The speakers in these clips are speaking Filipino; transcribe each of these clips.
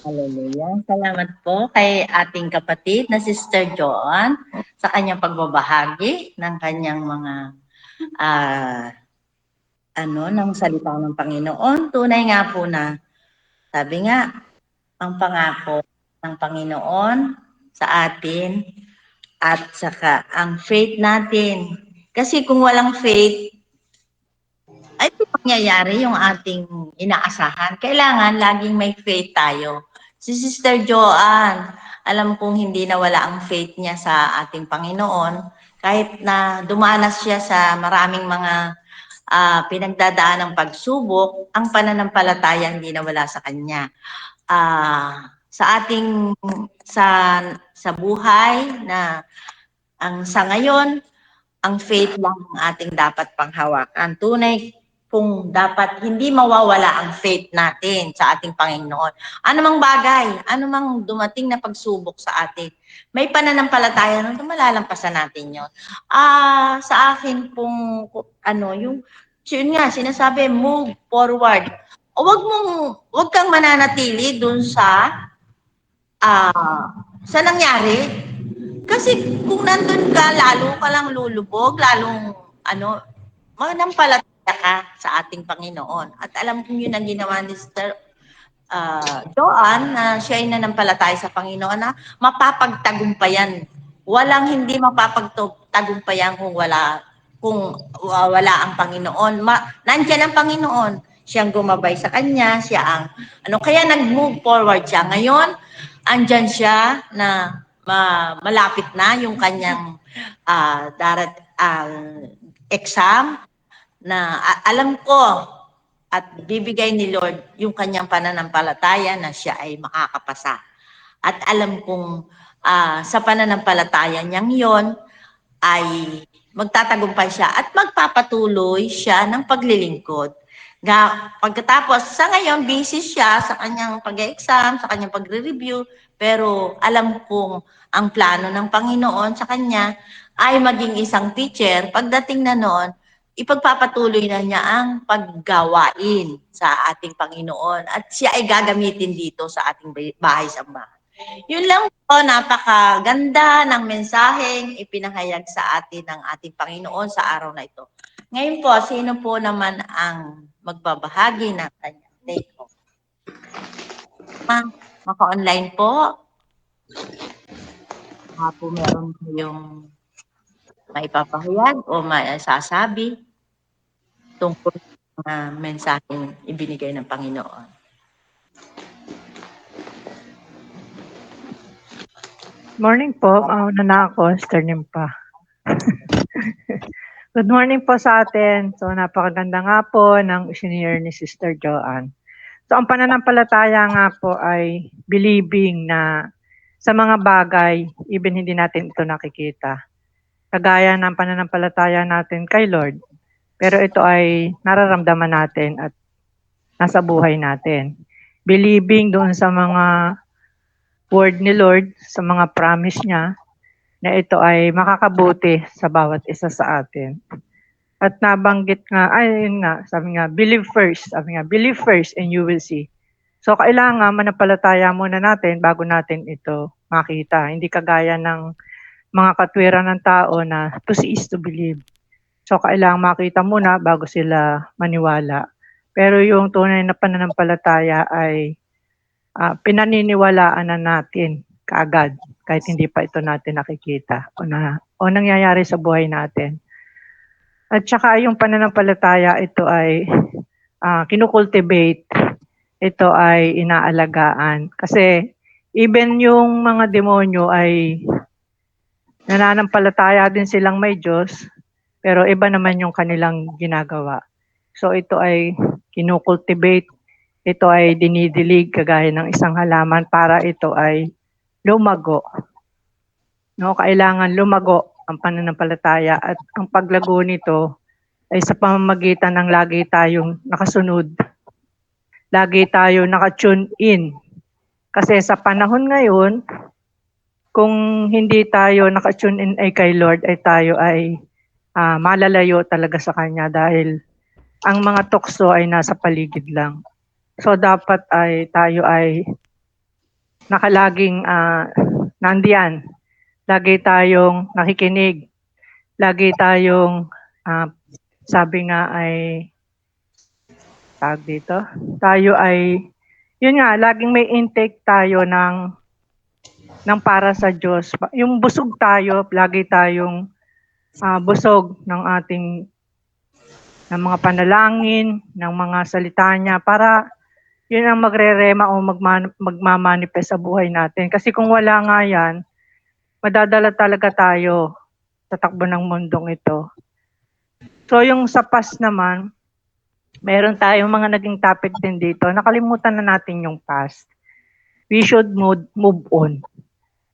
Hallelujah. Salamat po kay ating kapatid na Sister Joan sa kanyang pagbabahagi ng kanyang mga ah, ng salita ng Panginoon. Tunay nga po na sabi nga, ang pangako ng Panginoon sa atin at saka ang faith natin. Kasi kung walang faith, ay di mangyayari yung ating inaasahan. Kailangan laging may faith tayo. Si Sister Joanne, alam kong hindi nawala ang faith niya sa ating Panginoon kahit na dumanas siya sa maraming mga pinagdadaan ng pagsubok, ang pananampalataya hindi nawala sa kanya. Sa ating sa sa buhay na ang sa ngayon, ang faith lang ang ating dapat panghawakan. Tunay kung dapat hindi mawawala ang faith natin sa ating Panginoon. Anumang bagay, anumang dumating na pagsubok sa atin, may pananampalataya nung malalampasan natin yon. Sa akin pong yun nga, sinasabi, move forward. O wag kang mananatili dun sa nangyari. Kasi kung nandun ka, lalo ka lang lulubog, lalong manampalataya ka sa ating Panginoon. At alam kong yun ang ginawa ni Sister Joanne na siya ay nanampalataya sa Panginoon na mapapagtagumpayan. Walang hindi mapapagtagumpayan kung wala ang Panginoon. Nandiyan ang Panginoon. Siyang gumabay sa kanya, siya ang kaya nag-move forward siya. Ngayon, andyan siya na malapit na yung kanyang exam na alam ko at bibigay ni Lord yung kanyang pananampalataya na siya ay makakapasa. At alam kong sa pananampalataya niyang yon ay magtatagumpay siya at magpapatuloy siya ng paglilingkod. Pagkatapos, sa ngayon, busy siya sa kanyang pag-exam, sa kanyang pagre-review, pero alam kong ang plano ng Panginoon sa kanya ay maging isang teacher. Pagdating na noon, ipagpapatuloy na niya ang paggawain sa ating Panginoon at siya ay gagamitin dito sa ating bahay-sambahan. Yun lang po, napakaganda ng mensaheng ipinahayag sa atin ng ating Panginoon sa araw na ito. Ngayon po, sino po naman ang magbabahagi ng kanyang take home? Maka-online po. Po meron kayong maipapahayag o maisasabi tungkol sa mensaheng ibinigay ng Panginoon. Morning po. Mauna na ako. Sterling pa. Good morning po sa atin. So, napakaganda nga po ng senior ni Sister Joanne. So, ang pananampalataya nga po ay believing na sa mga bagay, even hindi natin ito nakikita. Kagaya ng pananampalataya natin kay Lord. Pero ito ay nararamdaman natin at nasa buhay natin. Believing doon sa mga word ni Lord, sa mga promise niya, na ito ay makakabuti sa bawat isa sa atin. At nabanggit nga, sabi nga, believe first and you will see. So kailangan manampalataya muna natin bago natin ito makita. Hindi kagaya ng mga katwiran ng tao na to see is to believe. So kailangan makita muna bago sila maniwala. Pero yung tunay na pananampalataya ay pinaniniwalaan na natin kaagad kahit hindi pa ito natin nakikita o nangyayari sa buhay natin. At saka yung pananampalataya, ito ay kinukultivate, ito ay inaalagaan. Kasi even yung mga demonyo ay nananampalataya din silang may Diyos, pero iba naman yung kanilang ginagawa. So ito ay kinukultivate, ito ay dinidilig kagaya ng isang halaman para ito ay lumago. No, kailangan lumago ang pananampalataya at ang paglago nito ay sa pamamagitan ng lagi tayong nakasunod. Lagi tayo naka-tune in. Kasi sa panahon ngayon, kung hindi tayo naka-tune in ay kay Lord, ay tayo ay malalayo talaga sa Kanya dahil ang mga tukso ay nasa paligid lang. So dapat ay tayo ay nakalaging nandiyan. Lagi tayong nakikinig. Lagi tayong, sabi nga ay, tawag dito, tayo ay, yun nga, laging may intake tayo ng para sa Diyos. Yung busog tayo, lagi tayong busog ng ating ng mga panalangin, ng mga salita niya para yun ang magre-rema o magmamanifest sa buhay natin. Kasi kung wala nga yan, madadala talaga tayo sa takbo ng mundong ito. So yung sa past naman, meron tayong mga naging topic din dito. Nakalimutan na natin yung past. We should move on.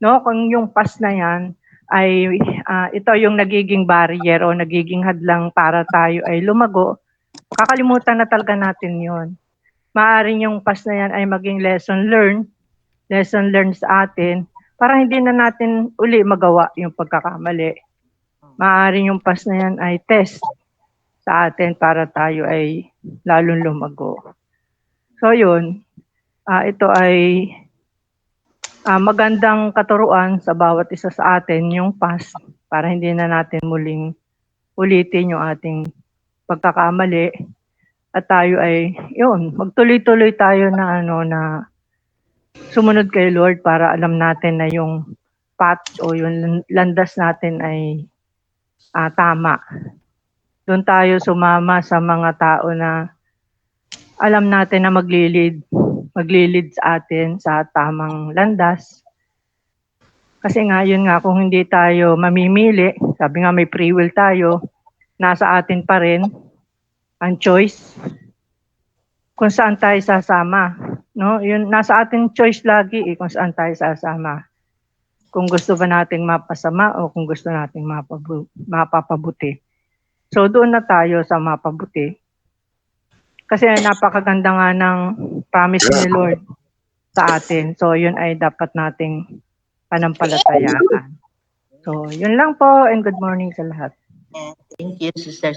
No, kung yung past na yan ay ito yung nagiging barrier o nagiging hadlang para tayo ay lumago, kakalimutan na talaga natin yon. Maaaring yung past na yan ay maging lesson learned sa atin para hindi na natin uli magawa yung pagkakamali. Maaaring yung past na yan ay test sa atin para tayo ay lalong lumago. So yun, ito ay magandang katuruan sa bawat isa sa atin yung past para hindi na natin muling ulitin yung ating pagkakamali at tayo ay yun, magtuloy-tuloy tayo na na sumunod kay Lord para alam natin na yung path o yung landas natin ay tama. Doon tayo sumama sa mga tao na alam natin na maglilid sa atin sa tamang landas. Kasi nga, yun nga, kung hindi tayo mamimili, sabi nga may free will tayo, nasa atin pa rin ang choice kung saan tayo sasama. No? Yun, nasa atin choice lagi kung saan tayo sasama. Kung gusto ba nating mapasama o kung gusto nating mapapabuti. So doon na tayo sa mapabuti. Kasi napakaganda nga ng promise ni Lord sa atin. So yun ay dapat nating panampalatayaan. So yun lang po and good morning sa lahat. Thank you, Sister